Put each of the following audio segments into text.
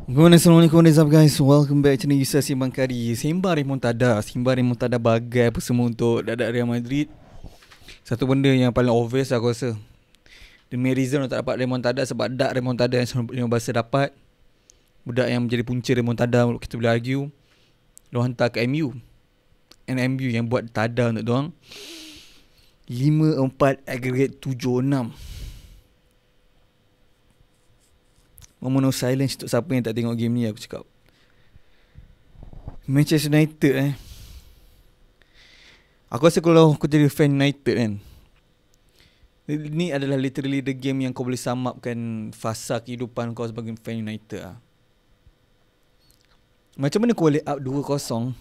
Assalamualaikum, what is up guys? Welcome back to Yusa Simbang Kari. Sembang remontada bagai apa semua untuk dadak Real Madrid. Satu benda yang paling obvious aku rasa, the main reason tak dapat remontada sebab dak remontada yang 15 dapat. Budak yang menjadi punca remontada, kita boleh argue, diorang hantar ke MU. And MU yang buat tada untuk diorang 5-4 aggregate 7-6. Moment of silence untuk siapa yang tak tengok game ni. Aku cakap Manchester United aku rasa kalau aku jadi fan United kan, ni adalah literally the game yang kau boleh sum upkan fasa kehidupan kau sebagai fan United Macam mana kau boleh up 2-0,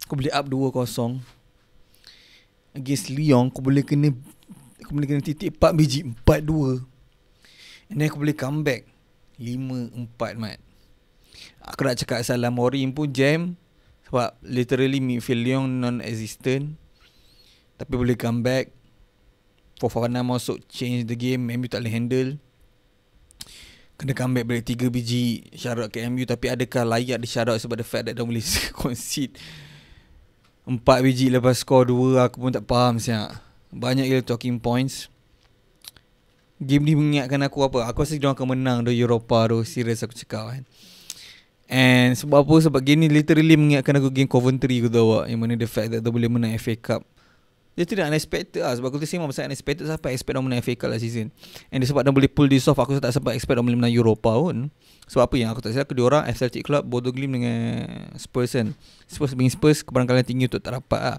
kau boleh up 2-0 against Lyon, kau boleh kena titik 4 biji 4-2, and then kau boleh comeback 5-4 mat. Aku nak cakap salah Morim pun jam sebab literally midfield Lyon non-existent, tapi boleh comeback. Fofana masuk change the game, MU tak boleh handle, kena comeback balik 3 biji. Shout out ke MU, tapi adakah layak di shout out sebab the fact that dia boleh concede 4 biji lepas score 2? Aku pun tak faham siap. Banyak gila talking points. Game ni mengingatkan aku apa? Aku rasa diorang akan menang the Europa tu. Serius aku cakap kan. And sebab apa? Sebab game ni literally mengingatkan aku game Coventry aku tahu. Yang mana the fact that dia boleh menang FA Cup. Dia tidak unexpected lah. Sebab aku tu sembang pasal unexpected, siapa expect dia menang FA Cup lah season. And sebab dia boleh pull this off, aku tak sempat expect dia boleh menang Europa pun. Sebab apa yang aku tak silap, kedua orang Athletic Club, Bodo Glimt dengan Spurs kan. Spurs being Spurs, kebarangkalian tinggi untuk tak dapat lah.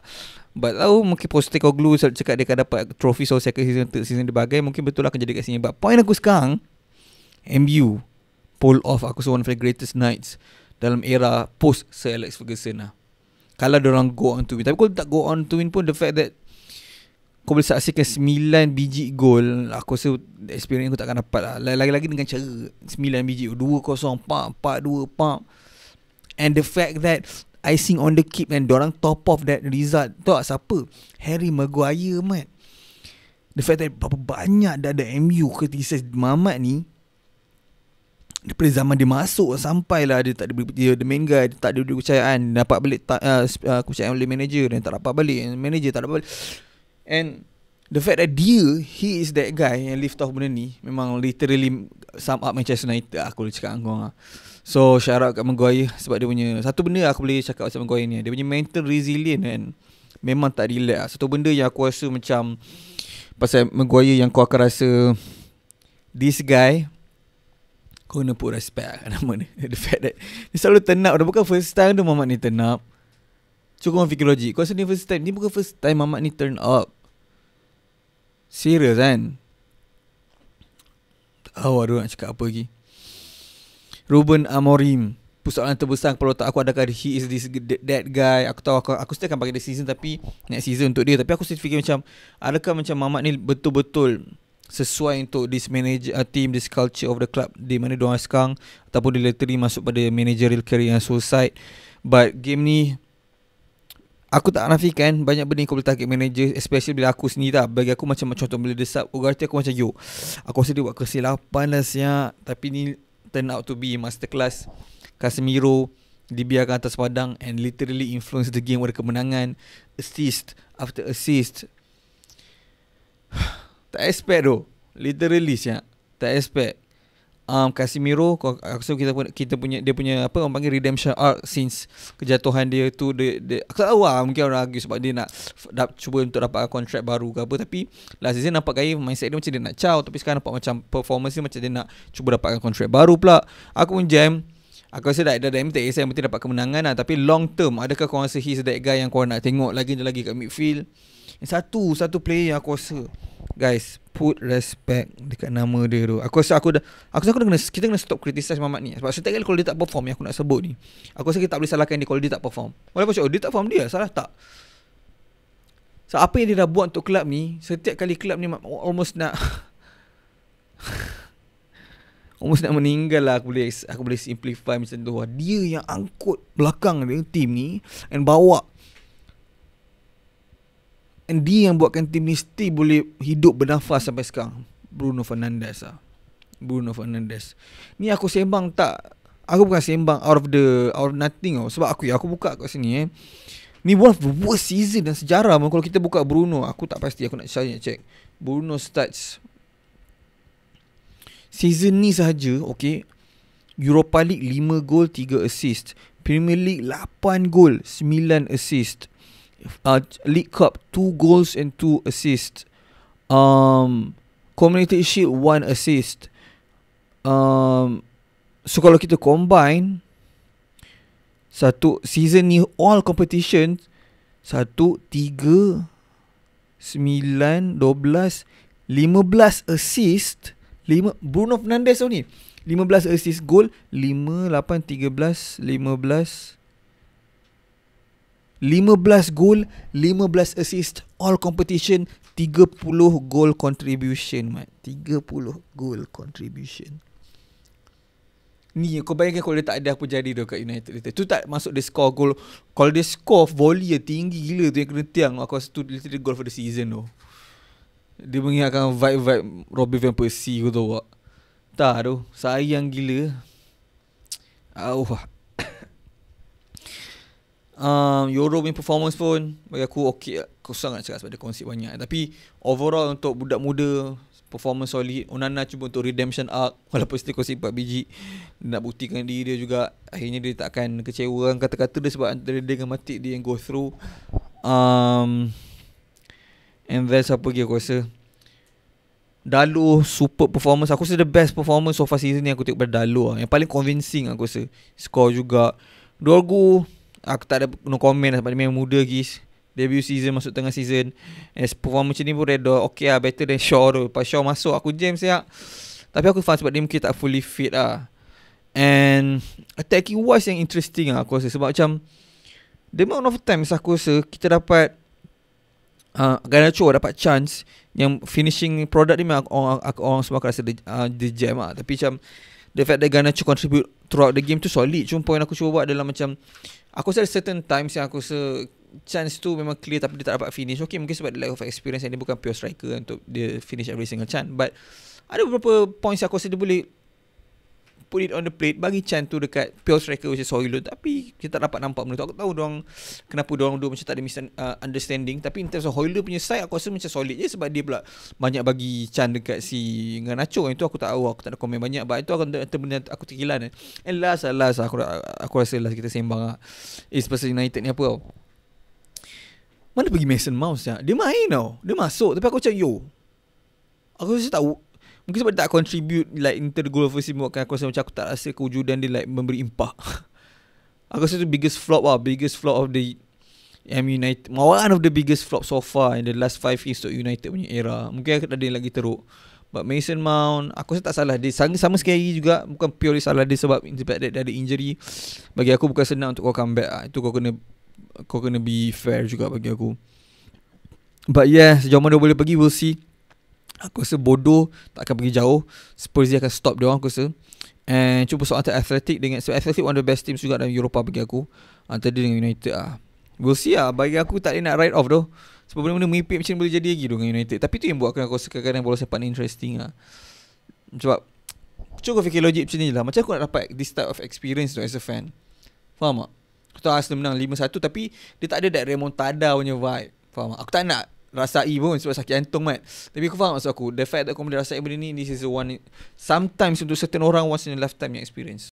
But tahu mungkin Postecoglou cakap dia akan dapat trophy so second season, third season dia bagai, mungkin betul lah akan jadi kat sini. But point aku sekarang, MU pull off aku one of the greatest nights dalam era post Sir Alex Ferguson lah. Kalau diorang go on to win. Tapi kalau tak go on to win pun, the fact that kau boleh saksikan 9 biji gol, aku rasa experience aku takkan dapat lah. Lagi-lagi dengan cara 9 biji 2-0, 4-2, and the fact that icing on the cake and dorang top of that result. Tahu tak siapa? Harry Maguire mat. The fact that berapa banyak dah ada MU criticize Mamat ni daripada zaman dia masuk sampailah dia tak dia the main guy, dia tak ada kepercayaan, dapat balik kepercayaan oleh manager dan tak dapat balik, manager tak dapat balik. And the fact that he is that guy yang lift off benda ni, memang literally sum up Manchester United aku boleh cakap dengan kau. So shout out kat Maguire sebab dia punya satu benda aku boleh cakap pasal Maguire ni, dia punya mental resilient kan, memang tak relax. Satu benda yang aku rasa macam pasal Maguire yang kau akan rasa this guy, kau kena put respect kat nama dia. The fact that dia selalu turn up. Dah bukan first time tu Mamat ni turn up. Cuba kau fikir logik. Kau rasa ni first time? Ni bukan first time Mamat ni turn up. Serius kan? Aduh nak cakap apa lagi. Ruben Amorim, persoalan terbesar kepala otak aku, adakah he is this that guy. Aku tahu aku still akan bagi dia season, tapi next season untuk dia. Tapi aku still fikir macam, adakah macam Mamat ni betul-betul sesuai untuk this manager team, this culture of the club di mana diorang sekarang, ataupun dia literally masuk pada managerial career yang suicide. But game ni aku tak nafikan banyak benda kau boleh target manager, especially bila aku sendiri tak. Bagi aku macam contoh bila dia sub Ugarte, aku macam yo, aku rasa dia buat kesilapan lah siap. Tapi ni turn out to be masterclass. Casemiro dibiarkan atas padang and literally influence the game pada kemenangan. Assist after assist. Tak expect tu. Literally siap, tak expect. Casemiro, aku rasa kita punya dia punya apa orang panggil redemption arc since kejatuhan dia tu, dia aku tak tahu lah, mungkin orang argue sebab dia nak cuba untuk dapat kontrak baru ke apa. Tapi last season nampak gaya mindset dia macam dia nak caw, tapi sekarang nampak macam performance dia macam dia nak cuba dapatkan kontrak baru pula. Aku pun jam. Aku rasa dah MT yang penting dapat kemenangan lah. Tapi long term, adakah kau rasa he's that guy yang kau nak tengok lagi kat midfield? Satu player yang aku rasa, guys, put respect dekat nama dia tu. Aku rasa kita kena stop criticize Mamat ni. Sebab setiap kali kalau dia tak perform yang aku nak sebut ni, aku rasa kita tak boleh salahkan dia kalau dia tak perform. Walaupun dia tak perform, dia salah tak. So apa yang dia dah buat untuk kelab ni, setiap kali kelab ni almost nak meninggal lah. Aku boleh simplify macam tu. Dia yang angkut belakang dia team ni and bawa, and dia yang buatkan tim ni still boleh hidup bernafas sampai sekarang. Bruno Fernandes. Ni aku sembang tak Aku bukan sembang out of nothing tau. Sebab aku buka kat sini ni one of the worst season dalam sejarah. Kalau kita buka Bruno, aku tak pasti, aku nak check. Bruno stats season ni sahaja, okay, Europa League 5 gol 3 assist, Premier League 8 gol 9 assist, League Cup 2 goals and 2 assist, Community Shield 1 assist. So kalau kita combine satu season ni all competition 1, 3, 9, 12, 15 assist. Bruno Fernandes ni 15 assist gol, 5, 8, 13, 15 gol, 15 assist all competition, 30 goal contribution, mat. 30 goal contribution. Ni kau bayangkan kalau dia tak ada apa jadi dah kat United. Tu tak masuk dia score goal. Kalau dia score volley tinggi gila tu yang kena tiang, aku rasa tu literally goal for the season tu. Dia mengingatkan vibe Robin van Persie kau tahu tak? Tak tu, sayang gila. Euro punya performance pun bagi aku okey. Aku sangat cakap sebab dia concede banyak. Tapi overall untuk budak muda performance solid. Onana cuba untuk redemption arc, walaupun still concede 4 biji. Dia nak buktikan diri dia juga. Akhirnya dia takkan kecewa kata-kata dia, sebab antara dia dengan Matip dia yang go through. And then siapa lagi aku rasa Dalot super performance. Aku rasa the best performance so far season ni aku tengok pada Dalot yang paling convincing aku rasa. Score juga. Dorgu aku tak ada no comment sebab dia memang muda guys. Debut season, masuk tengah season. As performance macam ni pun reda okay lah, better than Shaw tu. Lepas Shaw masuk aku jam siap. Tapi aku faham sebab dia mungkin tak fully fit lah. And attacking wise yang interesting lah aku rasa. Sebab macam the amount of times aku rasa kita dapat Garnacho dapat chance yang finishing product ni memang orang semua akan rasa the jam lah. Tapi macam the fact that Garnacho contribute throughout the game tu solid. Cuma point aku cuba buat adalah macam aku rasa certain times yang aku rasa chance tu memang clear tapi dia tak dapat finish. Okay, mungkin sebab dia lack of experience and dia bukan pure striker untuk dia finish every single chance. But ada beberapa points yang aku rasa dia boleh put it on the plate, bagi chance tu dekat pure striker which is Højlund. Tapi kita tak dapat nampak benda tu. Aku tahu dorang kenapa dorang dua macam tak ada misunderstanding. Tapi in terms of Højlund punya side, aku rasa macam solid je sebab dia pula banyak bagi chance dekat si Garnacho. Yang tu aku tak tahu, aku tak ada komen banyak. But itu akan benda aku terkilan. And last aku rasa last kita sembang lah is pasal United ni apa tau. Mana pergi Mason Mount dia main tau. Dia masuk. Tapi aku macam aku rasa tak, mungkin sebab dia tak contribute like into the goal of the season. Aku rasa macam aku tak rasa kewujudan dia like memberi impact. Aku rasa tu biggest flop of the United. One of the biggest flop so far in the last 5 years to United punya era. Mungkin ada yang lagi teruk. But Mason Mount, aku rasa tak salah dia. Sama sekali juga, bukan purely salah dia sebab dia ada injury. Bagi aku bukan senang untuk kau comeback lah. Itu kau kena be fair juga bagi aku. But yeah, sejauh mana dia boleh pergi, we'll see. Aku rasa bodoh tak akan pergi jauh. Spurs dia akan stop dia orang aku rasa. And cuba soal antara Athletic dengan, so Athletic one of the best teams juga dalam Europa bagi aku. Antara dia dengan United lah. We'll see lah. Bagi aku tak boleh nak write off doh. Sebab benda-benda meripik macam ni boleh jadi lagi dengan United. Tapi tu yang buatkan aku rasa kadang-kadang bola sepak ni interesting lah. Sebab cuba fikir logik macam ni lah. Macam aku nak dapat this type of experience tu as a fan. Faham tak? Aku tahu Arsenal menang 5-1 tapi dia tak ada that remontada punya vibe. Faham tak? Aku tak nak rasai pun sebab sakit jantung mat. Tapi aku faham maksud aku. The fact that kau boleh rasai benda ni, this is the one, sometimes untuk certain orang once in a lifetime yang experience.